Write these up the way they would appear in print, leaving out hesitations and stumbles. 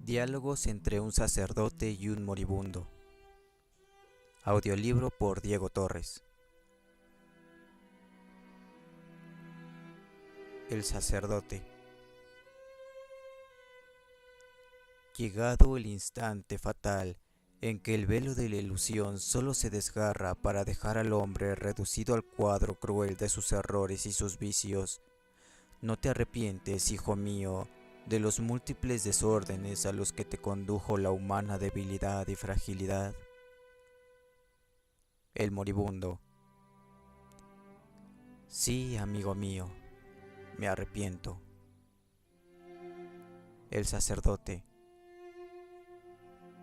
Diálogos entre un sacerdote y un moribundo. Audiolibro por Diego Torres. El sacerdote. Llegado el instante fatal en que el velo de la ilusión solo se desgarra para dejar al hombre reducido al cuadro cruel de sus errores y sus vicios, no te arrepientes, hijo mío, de los múltiples desórdenes a los que te condujo la humana debilidad y fragilidad. El moribundo. Sí, amigo mío, me arrepiento. El sacerdote.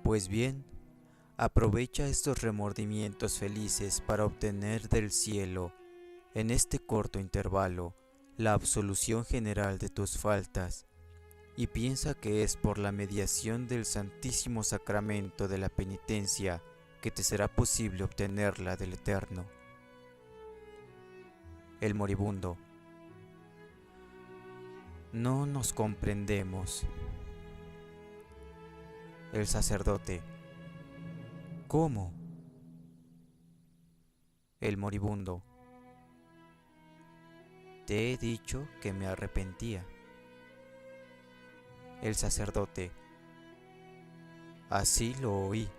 Pues bien, aprovecha estos remordimientos felices para obtener del cielo, en este corto intervalo, la absolución general de tus faltas, y piensa que es por la mediación del Santísimo Sacramento de la Penitencia que te será posible obtenerla del Eterno. El moribundo. No nos comprendemos. El sacerdote. ¿Cómo? El moribundo. Te he dicho que me arrepentía. El sacerdote. Así lo oí.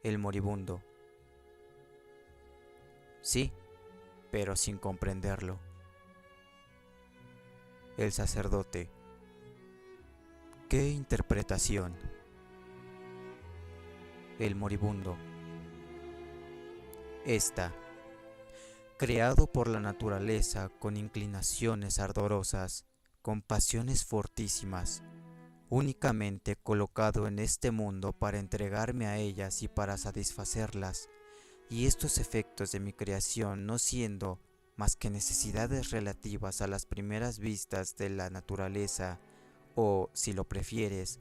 El moribundo. Sí, pero sin comprenderlo. El sacerdote. ¿Qué interpretación? El moribundo. Esta. Creado por la naturaleza con inclinaciones ardorosas, con pasiones fortísimas, únicamente colocado en este mundo para entregarme a ellas y para satisfacerlas, y estos efectos de mi creación no siendo más que necesidades relativas a las primeras vistas de la naturaleza, o, si lo prefieres,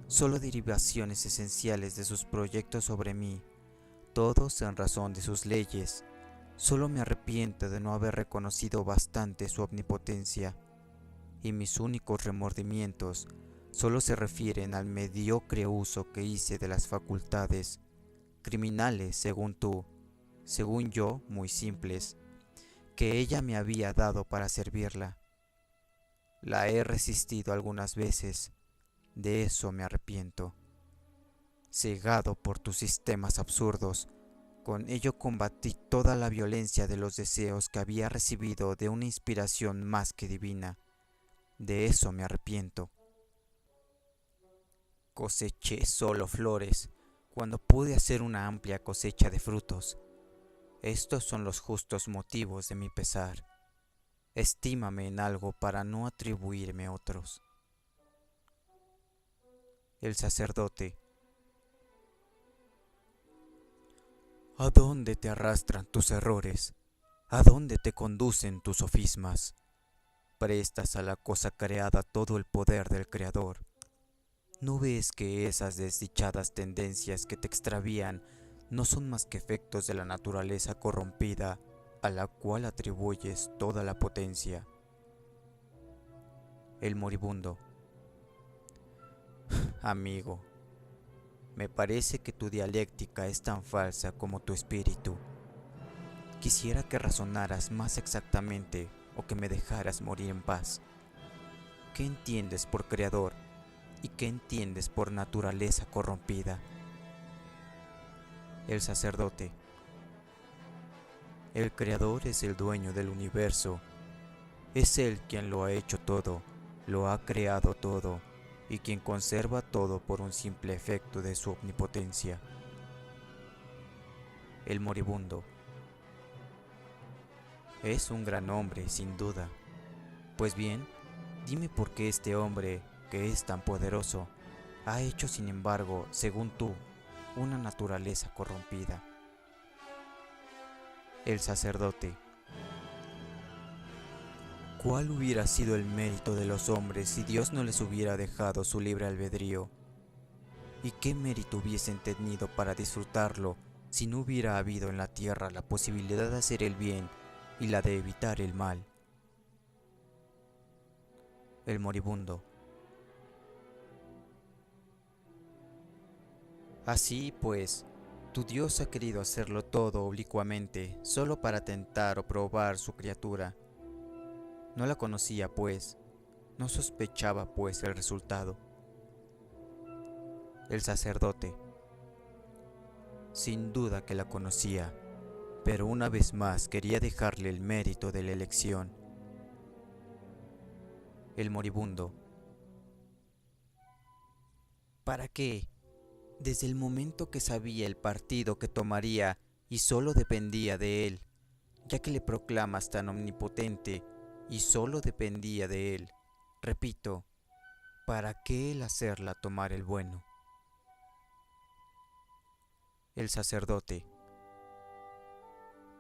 solo derivaciones esenciales de sus proyectos sobre mí, todos en razón de sus leyes. Solo me arrepiento de no haber reconocido bastante su omnipotencia, y mis únicos remordimientos solo se refieren al mediocre uso que hice de las facultades, criminales según tú, según yo, muy simples, que ella me había dado para servirla. La he resistido algunas veces, de eso me arrepiento. Cegado por tus sistemas absurdos, con ello combatí toda la violencia de los deseos que había recibido de una inspiración más que divina. De eso me arrepiento. Coseché solo flores, cuando pude hacer una amplia cosecha de frutos. Estos son los justos motivos de mi pesar. Estímame en algo para no atribuirme otros. El sacerdote. ¿A dónde te arrastran tus errores? ¿A dónde te conducen tus sofismas? Prestas a la cosa creada todo el poder del Creador. ¿No ves que esas desdichadas tendencias que te extravían no son más que efectos de la naturaleza corrompida a la cual atribuyes toda la potencia? El moribundo. Amigo, me parece que tu dialéctica es tan falsa como tu espíritu. Quisiera que razonaras más exactamente o que me dejaras morir en paz. ¿Qué entiendes por creador y qué entiendes por naturaleza corrompida? El sacerdote. El creador es el dueño del universo. Es él quien lo ha hecho todo, lo ha creado todo, y quien conserva todo por un simple efecto de su omnipotencia. El moribundo. Es un gran hombre, sin duda. Pues bien, dime por qué este hombre, que es tan poderoso, ha hecho sin embargo, según tú, una naturaleza corrompida. El sacerdote. ¿Cuál hubiera sido el mérito de los hombres si Dios no les hubiera dejado su libre albedrío? ¿Y qué mérito hubiesen tenido para disfrutarlo si no hubiera habido en la tierra la posibilidad de hacer el bien y la de evitar el mal? El moribundo. Así pues, tu Dios ha querido hacerlo todo oblicuamente, solo para tentar o probar su criatura. No la conocía, pues, no sospechaba, pues, el resultado. El sacerdote, sin duda que la conocía, pero una vez más quería dejarle el mérito de la elección. El moribundo, ¿para qué? Desde el momento que sabía el partido que tomaría y solo dependía de él, ya que le proclamas tan omnipotente y solo dependía de él. Repito, ¿para qué el hacerla tomar el bueno? El sacerdote,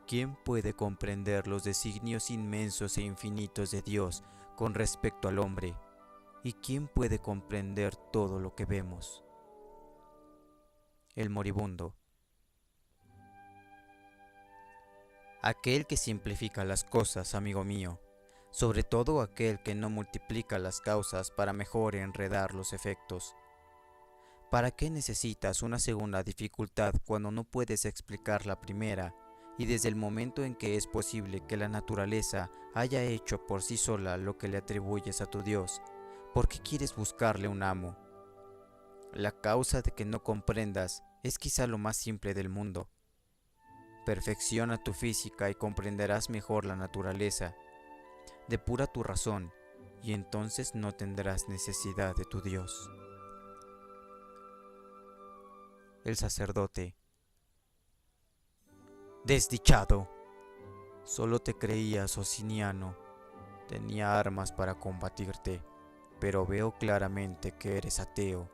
¿quién puede comprender los designios inmensos e infinitos de Dios con respecto al hombre? ¿Y quién puede comprender todo lo que vemos? El moribundo, aquel que simplifica las cosas, amigo mío, sobre todo aquel que no multiplica las causas para mejor enredar los efectos. ¿Para qué necesitas una segunda dificultad cuando no puedes explicar la primera? Y desde el momento en que es posible que la naturaleza haya hecho por sí sola lo que le atribuyes a tu Dios, ¿por qué quieres buscarle un amo? La causa de que no comprendas es quizá lo más simple del mundo. Perfecciona tu física y comprenderás mejor la naturaleza. Depura tu razón y entonces no tendrás necesidad de tu Dios. El sacerdote, desdichado, solo te creías sociniano, tenía armas para combatirte, pero veo claramente que eres ateo,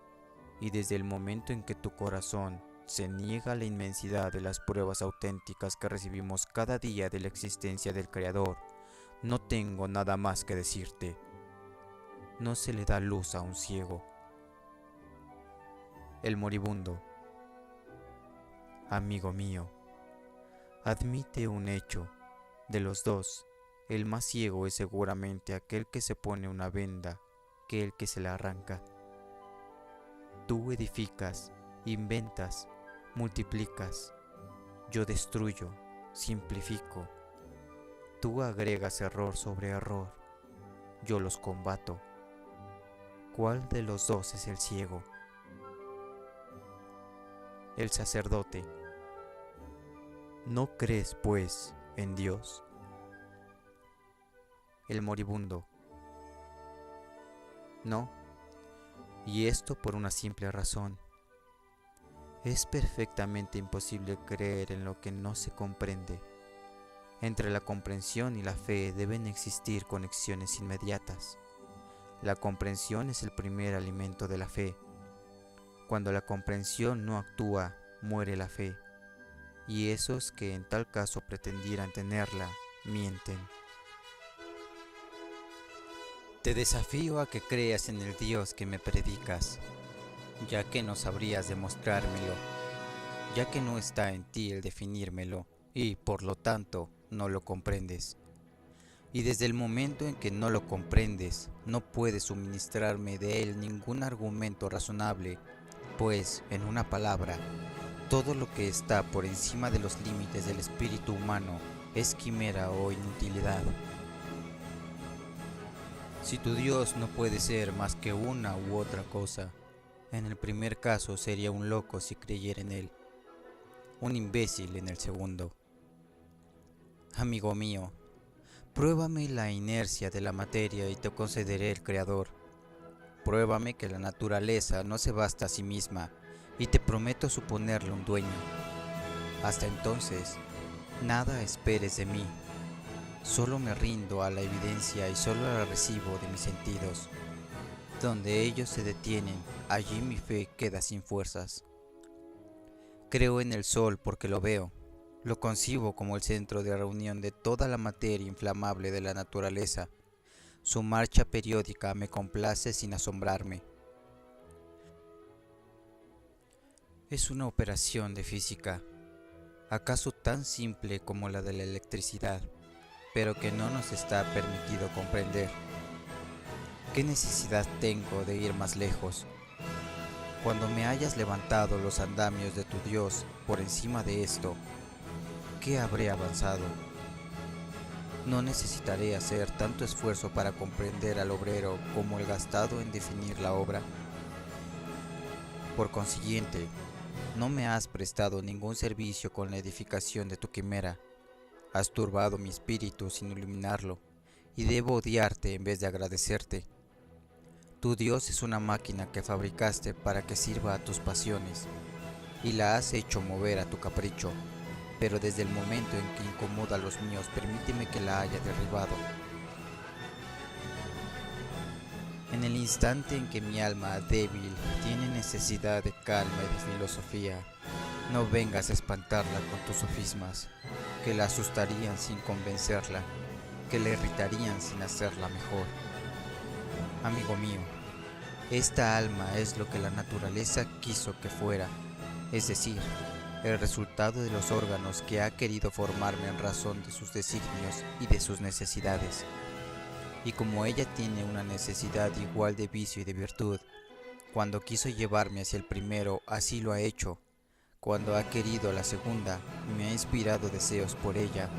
y desde el momento en que tu corazón se niega a la inmensidad de las pruebas auténticas que recibimos cada día de la existencia del Creador, no tengo nada más que decirte. No se le da luz a un ciego. El moribundo, amigo mío, admite un hecho. De los dos, el más ciego es seguramente aquel que se pone una venda que el que se la arranca. Tú edificas, inventas, multiplicas. Yo destruyo, simplifico. Tú agregas error sobre error. Yo los combato. ¿Cuál de los dos es el ciego? El sacerdote, ¿no crees, pues, en Dios? El moribundo, no, y esto por una simple razón. Es perfectamente imposible creer en lo que no se comprende. Entre la comprensión y la fe deben existir conexiones inmediatas. La comprensión es el primer alimento de la fe. Cuando la comprensión no actúa, muere la fe. Y esos que en tal caso pretendieran tenerla, mienten. Te desafío a que creas en el Dios que me predicas, ya que no sabrías demostrármelo, ya que no está en ti el definírmelo, y por lo tanto no lo comprendes. Y desde el momento en que no lo comprendes, no puedes suministrarme de él ningún argumento razonable, pues, en una palabra, todo lo que está por encima de los límites del espíritu humano es quimera o inutilidad. Si tu Dios no puede ser más que una u otra cosa, en el primer caso sería un loco si creyera en él, un imbécil en el segundo. Amigo mío, pruébame la inercia de la materia y te concederé el Creador. Pruébame que la naturaleza no se basta a sí misma y te prometo suponerle un dueño. Hasta entonces, nada esperes de mí. Solo me rindo a la evidencia y solo la recibo de mis sentidos. Donde ellos se detienen, allí mi fe queda sin fuerzas. Creo en el sol porque lo veo. Lo concibo como el centro de reunión de toda la materia inflamable de la naturaleza. Su marcha periódica me complace sin asombrarme. Es una operación de física, acaso tan simple como la de la electricidad, pero que no nos está permitido comprender. ¿Qué necesidad tengo de ir más lejos? Cuando me hayas levantado los andamios de tu Dios por encima de esto, ¿qué habré avanzado? No necesitaré hacer tanto esfuerzo para comprender al obrero como el gastado en definir la obra. Por consiguiente, no me has prestado ningún servicio con la edificación de tu quimera. Has turbado mi espíritu sin iluminarlo, y debo odiarte en vez de agradecerte. Tu Dios es una máquina que fabricaste para que sirva a tus pasiones, y la has hecho mover a tu capricho, pero desde el momento en que incomoda a los míos, permíteme que la haya derribado. En el instante en que mi alma débil tiene necesidad de calma y de filosofía, no vengas a espantarla con tus sofismas, que la asustarían sin convencerla, que la irritarían sin hacerla mejor. Amigo mío, esta alma es lo que la naturaleza quiso que fuera, es decir, el resultado de los órganos que ha querido formarme en razón de sus designios y de sus necesidades. Y como ella tiene una necesidad igual de vicio y de virtud, cuando quiso llevarme hacia el primero, así lo ha hecho. Cuando ha querido a la segunda, me ha inspirado deseos por ella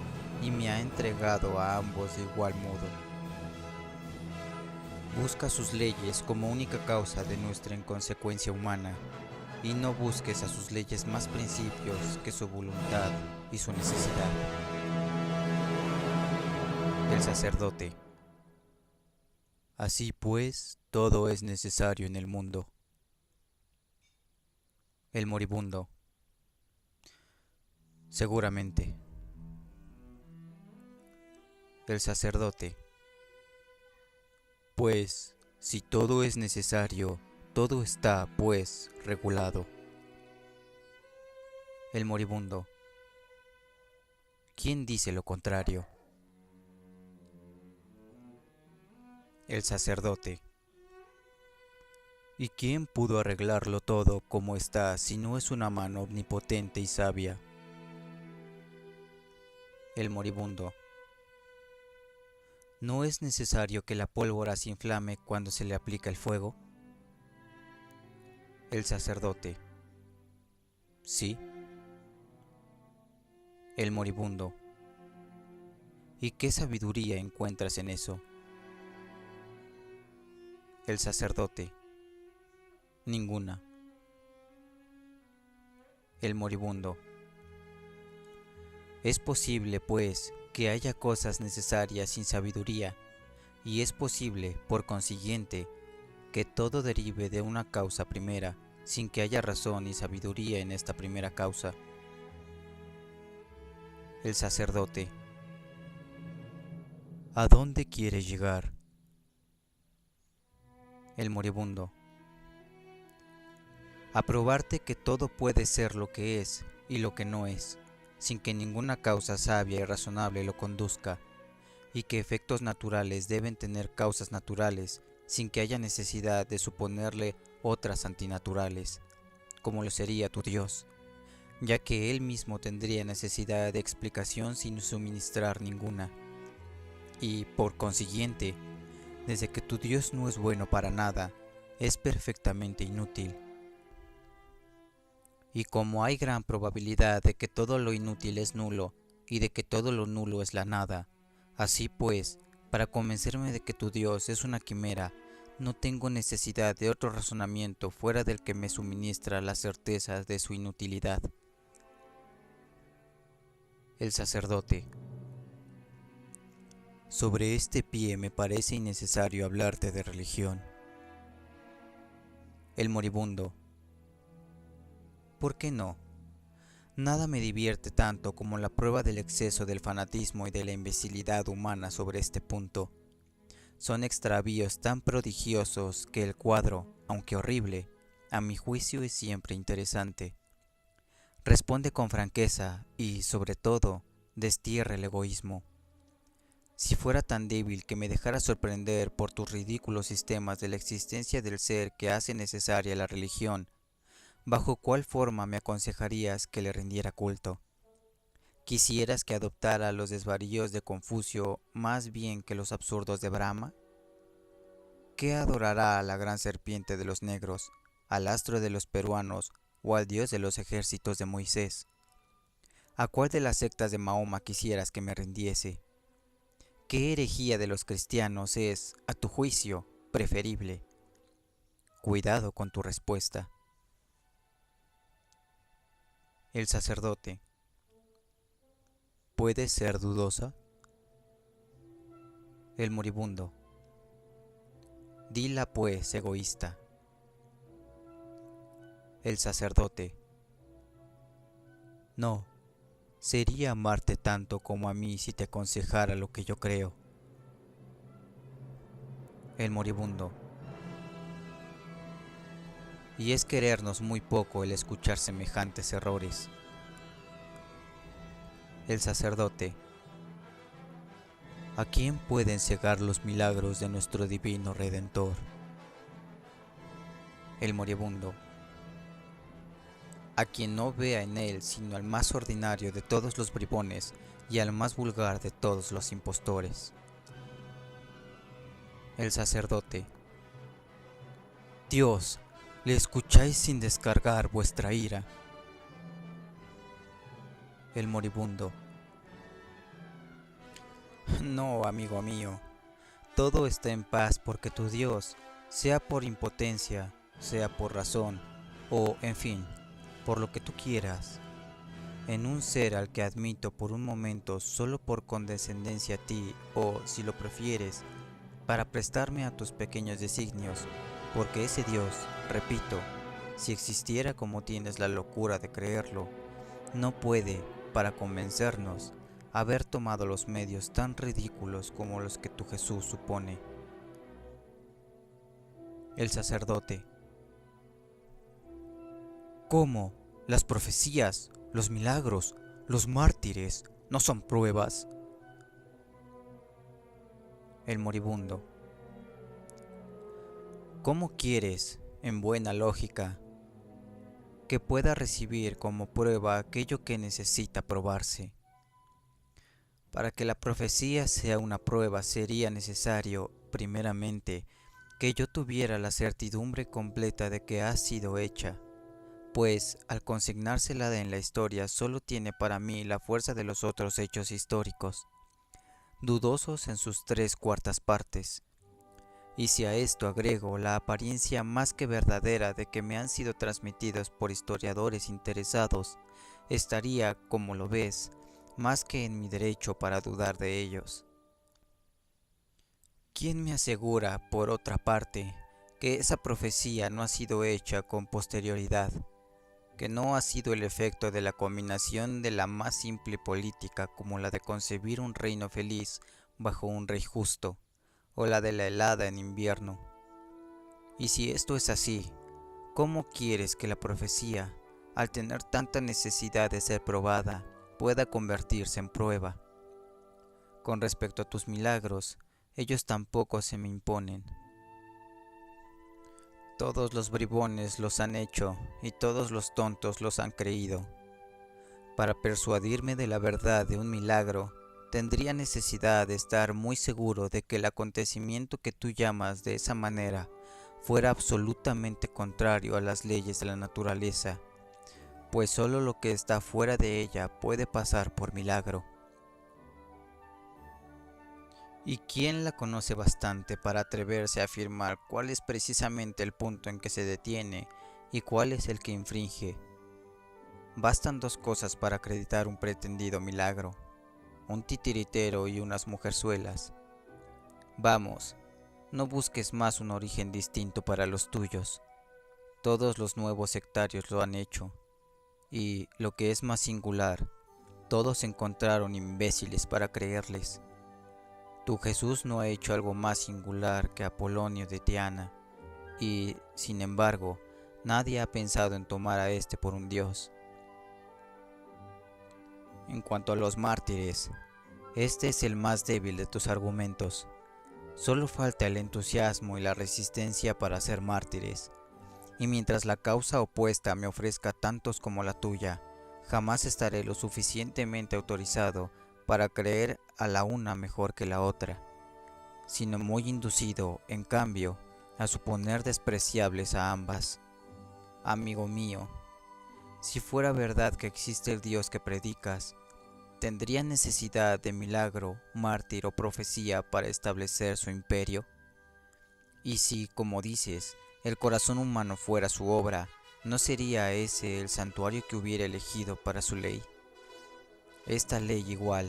y me ha entregado a ambos de igual modo. Busca sus leyes como única causa de nuestra inconsecuencia humana, y no busques a sus leyes más principios que su voluntad y su necesidad. El sacerdote. Así pues, todo es necesario en el mundo. El moribundo. Seguramente. El sacerdote. Pues, si todo es necesario, todo está, pues, regulado. El moribundo. ¿Quién dice lo contrario? El sacerdote. ¿Y quién pudo arreglarlo todo como está si no es una mano omnipotente y sabia? El moribundo. ¿No es necesario que la pólvora se inflame cuando se le aplica el fuego? El sacerdote. Sí. El moribundo. ¿Y qué sabiduría encuentras en eso? El sacerdote. Ninguna. El moribundo. Es posible, pues, que haya cosas necesarias sin sabiduría, y es posible, por consiguiente, que todo derive de una causa primera, sin que haya razón y sabiduría en esta primera causa. El sacerdote. ¿A dónde quieres llegar? El moribundo. A probarte que todo puede ser lo que es y lo que no es, sin que ninguna causa sabia y razonable lo conduzca, y que efectos naturales deben tener causas naturales, sin que haya necesidad de suponerle otras antinaturales, como lo sería tu Dios, ya que Él mismo tendría necesidad de explicación sin suministrar ninguna. Y, por consiguiente, desde que tu Dios no es bueno para nada, es perfectamente inútil. Y como hay gran probabilidad de que todo lo inútil es nulo, y de que todo lo nulo es la nada, así pues, para convencerme de que tu Dios es una quimera, no tengo necesidad de otro razonamiento fuera del que me suministra la certeza de su inutilidad. El sacerdote. Sobre este pie me parece innecesario hablarte de religión. El moribundo. ¿Por qué no? Nada me divierte tanto como la prueba del exceso del fanatismo y de la imbecilidad humana sobre este punto. Son extravíos tan prodigiosos que el cuadro, aunque horrible, a mi juicio es siempre interesante. Responde con franqueza y, sobre todo, destierra el egoísmo. Si fuera tan débil que me dejara sorprender por tus ridículos sistemas de la existencia del ser que hace necesaria la religión, ¿bajo cuál forma me aconsejarías que le rindiera culto? ¿Quisieras que adoptara los desvaríos de Confucio más bien que los absurdos de Brahma? ¿Qué adorará a la gran serpiente de los negros? al astro de los peruanos o al dios de los ejércitos de Moisés? ¿A cuál de las sectas de Mahoma quisieras que me rindiese? ¿Qué herejía de los cristianos es, a tu juicio, preferible? Cuidado con tu respuesta. El sacerdote. ¿Puede ser dudosa? El moribundo. Dila pues, egoísta. El sacerdote. No, sería amarte tanto como a mí si te aconsejara lo que yo creo. El moribundo. Y es querernos muy poco el escuchar semejantes errores. El sacerdote. ¿A quién pueden cegar los milagros de nuestro divino Redentor? El moribundo. A quien no vea en él sino al más ordinario de todos los bribones y al más vulgar de todos los impostores. El sacerdote. Dios, le escucháis sin descargar vuestra ira. El moribundo. No, amigo mío, todo está en paz porque tu Dios, sea por impotencia, sea por razón, o, en fin, por lo que tú quieras, en un ser al que admito por un momento solo por condescendencia a ti, o, si lo prefieres, para prestarme a tus pequeños designios, porque ese Dios, repito, si existiera como tienes la locura de creerlo, no puede, para convencernos, haber tomado los medios tan ridículos como los que tu Jesús supone. El sacerdote. ¿Cómo? Las profecías, los milagros, los mártires, ¿no son pruebas? El moribundo. ¿Cómo quieres, en buena lógica, que pueda recibir como prueba aquello que necesita probarse? Para que la profecía sea una prueba sería necesario, primeramente, que yo tuviera la certidumbre completa de que ha sido hecha, pues al consignársela en la historia solo tiene para mí la fuerza de los otros hechos históricos, dudosos en sus 3/4 partes. Y si a esto agrego la apariencia más que verdadera de que me han sido transmitidos por historiadores interesados, estaría, como lo ves, más que en mi derecho para dudar de ellos. ¿Quién me asegura, por otra parte, que esa profecía no ha sido hecha con posterioridad, que no ha sido el efecto de la combinación de la más simple política como la de concebir un reino feliz bajo un rey justo, o la de la helada en invierno? Y si esto es así, ¿cómo quieres que la profecía, al tener tanta necesidad de ser probada, pueda convertirse en prueba? Con respecto a tus milagros, ellos tampoco se me imponen. Todos los bribones los han hecho y todos los tontos los han creído. Para persuadirme de la verdad de un milagro, tendría necesidad de estar muy seguro de que el acontecimiento que tú llamas de esa manera fuera absolutamente contrario a las leyes de la naturaleza, pues solo lo que está fuera de ella puede pasar por milagro. ¿Y quién la conoce bastante para atreverse a afirmar cuál es precisamente el punto en que se detiene y cuál es el que infringe? Bastan 2 cosas para acreditar un pretendido milagro: un titiritero y unas mujerzuelas. Vamos, no busques más un origen distinto para los tuyos. Todos los nuevos sectarios lo han hecho, y, lo que es más singular, todos encontraron imbéciles para creerles. Tu Jesús no ha hecho algo más singular que Apolonio de Tiana, y, sin embargo, nadie ha pensado en tomar a este por un dios. En cuanto a los mártires, este es el más débil de tus argumentos. Solo falta el entusiasmo y la resistencia para ser mártires, y mientras la causa opuesta me ofrezca tantos como la tuya, jamás estaré lo suficientemente autorizado para creer a la una mejor que la otra, sino muy inducido, en cambio, a suponer despreciables a ambas. Amigo mío, si fuera verdad que existe el Dios que predicas, ¿tendría necesidad de milagro, mártir o profecía para establecer su imperio? Y si, como dices, el corazón humano fuera su obra, ¿no sería ese el santuario que hubiera elegido para su ley? Esta ley igual,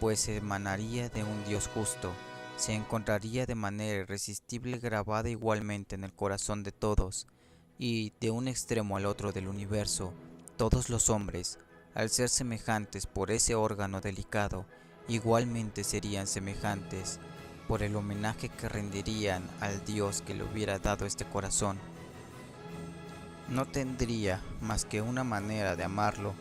pues emanaría de un Dios justo, se encontraría de manera irresistible grabada igualmente en el corazón de todos, y de un extremo al otro del universo, todos los hombres, al ser semejantes por ese órgano delicado, igualmente serían semejantes por el homenaje que rendirían al Dios que le hubiera dado este corazón. No tendría más que una manera de amarlo,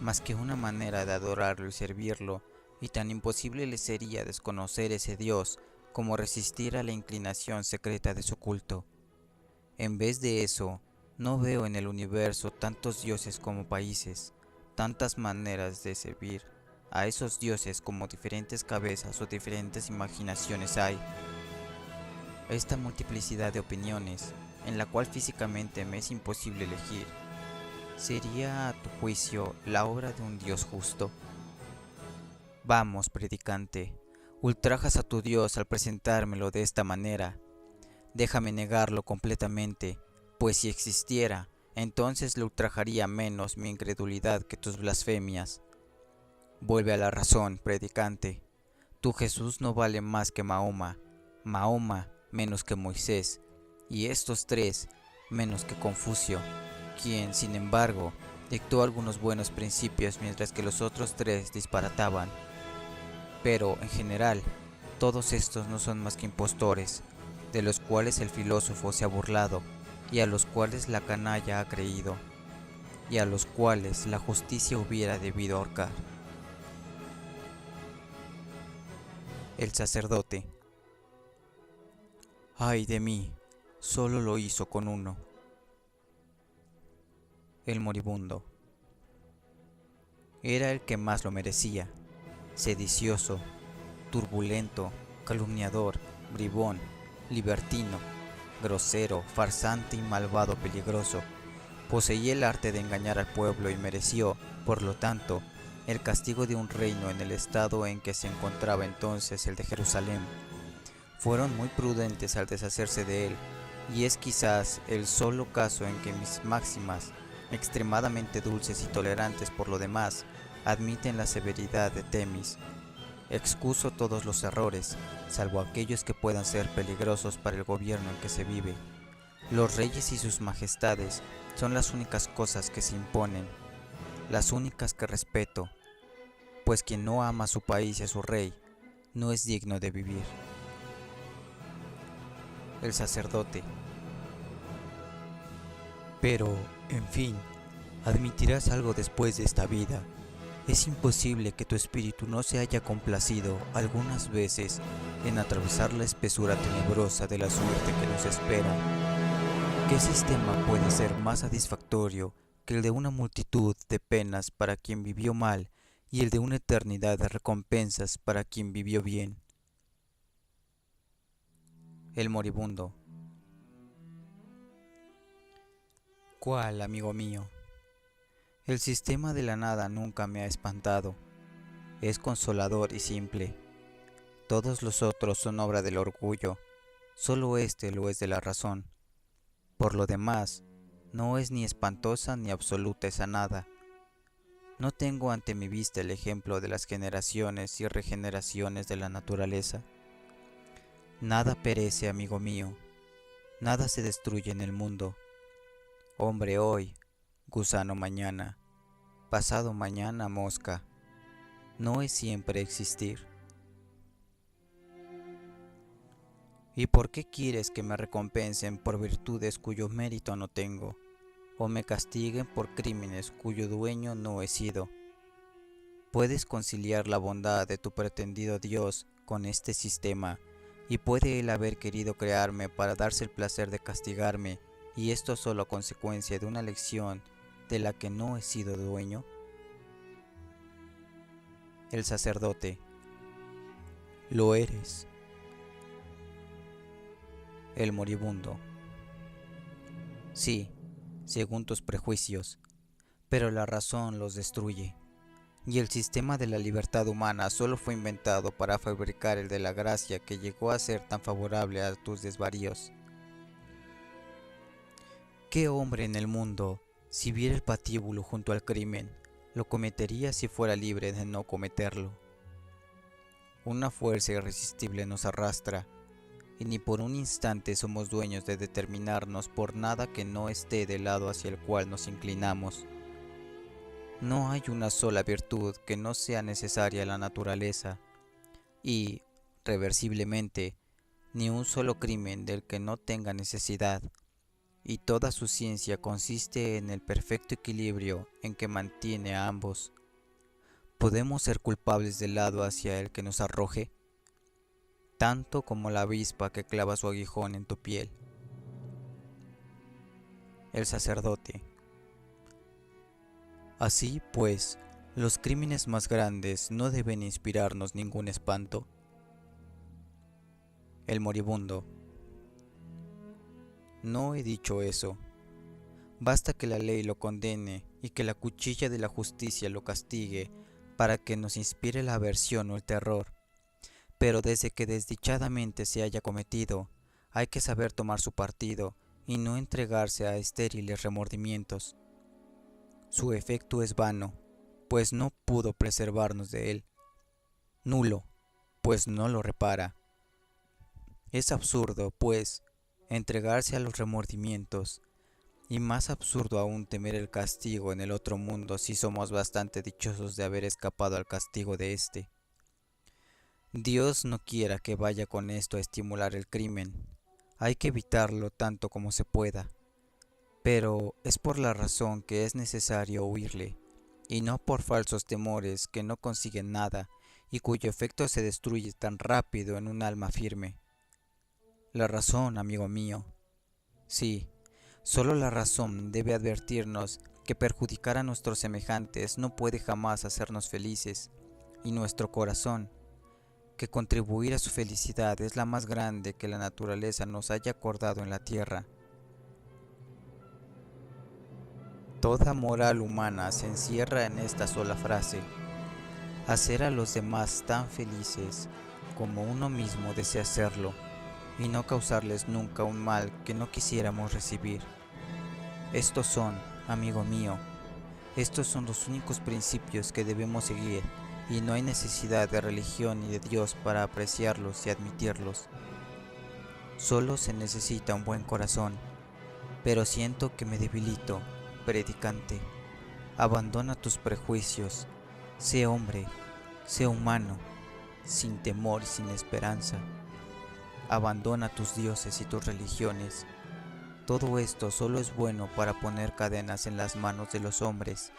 más que una manera de adorarlo y servirlo, y tan imposible le sería desconocer ese Dios como resistir a la inclinación secreta de su culto. En vez de eso, no veo en el universo tantos dioses como países, tantas maneras de servir a esos dioses como diferentes cabezas o diferentes imaginaciones hay. Esta multiplicidad de opiniones, en la cual físicamente me es imposible elegir, ¿sería a tu juicio la obra de un Dios justo? Vamos, predicante, ultrajas a tu Dios al presentármelo de esta manera. Déjame negarlo completamente, pues si existiera, entonces le ultrajaría menos mi incredulidad que tus blasfemias. Vuelve a la razón, predicante. Tu Jesús no vale más que Mahoma, Mahoma menos que Moisés, y estos tres menos que Confucio, quien, sin embargo, dictó algunos buenos principios mientras que los otros tres disparataban. Pero, en general, todos estos no son más que impostores, de los cuales el filósofo se ha burlado, y a los cuales la canalla ha creído, y a los cuales la justicia hubiera debido ahorcar. El sacerdote. Ay de mí, solo lo hizo con uno. El moribundo. Era el que más lo merecía, sedicioso, turbulento, calumniador, bribón, libertino, grosero, farsante y malvado peligroso. Poseía el arte de engañar al pueblo y mereció, por lo tanto, el castigo de un reino en el estado en que se encontraba entonces el de Jerusalén. Fueron muy prudentes al deshacerse de él, y es quizás el solo caso en que mis máximas, extremadamente dulces y tolerantes por lo demás, admiten la severidad de Temis. Excuso todos los errores, salvo aquellos que puedan ser peligrosos para el gobierno en que se vive. Los reyes y sus majestades son las únicas cosas que se imponen, las únicas que respeto, pues quien no ama a su país y a su rey, no es digno de vivir. El sacerdote. Pero, en fin, admitirás algo después de esta vida. Es imposible que tu espíritu no se haya complacido algunas veces en atravesar la espesura tenebrosa de la suerte que nos espera. ¿Qué sistema puede ser más satisfactorio que el de una multitud de penas para quien vivió mal y el de una eternidad de recompensas para quien vivió bien? El moribundo. ¿Cuál, amigo mío? El sistema de la nada nunca me ha espantado. Es consolador y simple. Todos los otros son obra del orgullo, solo este lo es de la razón. Por lo demás, no es ni espantosa ni absoluta esa nada. ¿No tengo ante mi vista el ejemplo de las generaciones y regeneraciones de la naturaleza? Nada perece, amigo mío, nada se destruye en el mundo. Hombre hoy, gusano mañana, pasado mañana mosca. No es siempre existir. ¿Y por qué quieres que me recompensen por virtudes cuyo mérito no tengo, o me castiguen por crímenes cuyo dueño no he sido? ¿Puedes conciliar la bondad de tu pretendido Dios con este sistema, y puede Él haber querido crearme para darse el placer de castigarme, y esto solo a consecuencia de una lección de la que no he sido dueño? El sacerdote. Lo eres. El moribundo. Sí, según tus prejuicios, pero la razón los destruye. Y el sistema de la libertad humana solo fue inventado para fabricar el de la gracia que llegó a ser tan favorable a tus desvaríos. ¿Qué hombre en el mundo, si viera el patíbulo junto al crimen, lo cometería si fuera libre de no cometerlo? Una fuerza irresistible nos arrastra, y ni por un instante somos dueños de determinarnos por nada que no esté del lado hacia el cual nos inclinamos. No hay una sola virtud que no sea necesaria a la naturaleza, y, reversiblemente, ni un solo crimen del que no tenga necesidad, y toda su ciencia consiste en el perfecto equilibrio en que mantiene a ambos. ¿Podemos ser culpables del lado hacia el que nos arroje? Tanto como la avispa que clava su aguijón en tu piel. El sacerdote. Así pues, los crímenes más grandes no deben inspirarnos ningún espanto. El moribundo. No he dicho eso. Basta que la ley lo condene y que la cuchilla de la justicia lo castigue para que nos inspire la aversión o el terror. Pero desde que desdichadamente se haya cometido, hay que saber tomar su partido y no entregarse a estériles remordimientos. Su efecto es vano, pues no pudo preservarnos de él. Nulo, pues no lo repara. Es absurdo, pues, entregarse a los remordimientos, y más absurdo aún temer el castigo en el otro mundo si somos bastante dichosos de haber escapado al castigo de éste. Dios no quiera que vaya con esto a estimular el crimen. Hay que evitarlo tanto como se pueda. Pero es por la razón que es necesario huirle, y no por falsos temores que no consiguen nada y cuyo efecto se destruye tan rápido en un alma firme. La razón, amigo mío. Sí, solo la razón debe advertirnos que perjudicar a nuestros semejantes no puede jamás hacernos felices, y nuestro corazón, que contribuir a su felicidad es la más grande que la naturaleza nos haya acordado en la tierra. Toda moral humana se encierra en esta sola frase: hacer a los demás tan felices como uno mismo desea hacerlo, y no causarles nunca un mal que no quisiéramos recibir. Estos son, amigo mío, estos son los únicos principios que debemos seguir, y no hay necesidad de religión ni de Dios para apreciarlos y admitirlos. Solo se necesita un buen corazón, pero siento que me debilito. Predicante, abandona tus prejuicios, sé hombre, sé humano, sin temor y sin esperanza. Abandona tus dioses y tus religiones. Todo esto solo es bueno para poner cadenas en las manos de los hombres,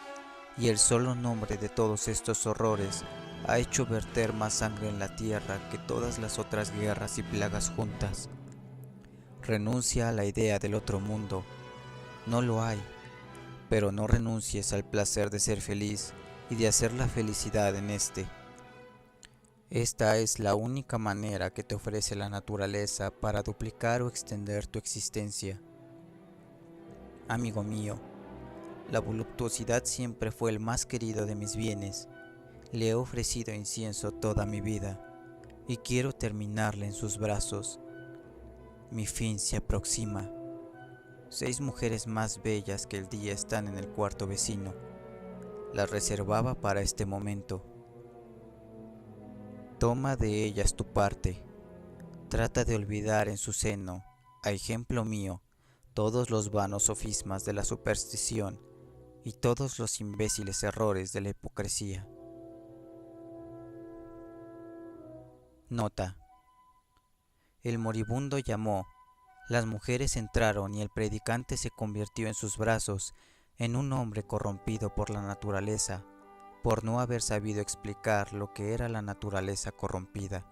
y el solo nombre de todos estos horrores ha hecho verter más sangre en la tierra que todas las otras guerras y plagas juntas. Renuncia a la idea del otro mundo. No lo hay. Pero no renuncies al placer de ser feliz y de hacer la felicidad en este. Esta es la única manera que te ofrece la naturaleza para duplicar o extender tu existencia. Amigo mío, la voluptuosidad siempre fue el más querido de mis bienes. Le he ofrecido incienso toda mi vida y quiero terminarla en sus brazos. Mi fin se aproxima. 6 mujeres más bellas que el día están en el cuarto vecino. Las reservaba para este momento. Toma de ellas tu parte. Trata de olvidar en su seno, a ejemplo mío, todos los vanos sofismas de la superstición y todos los imbéciles errores de la hipocresía. Nota. El moribundo llamó. Las mujeres entraron y el predicante se convirtió en sus brazos en un hombre corrompido por la naturaleza, por no haber sabido explicar lo que era la naturaleza corrompida.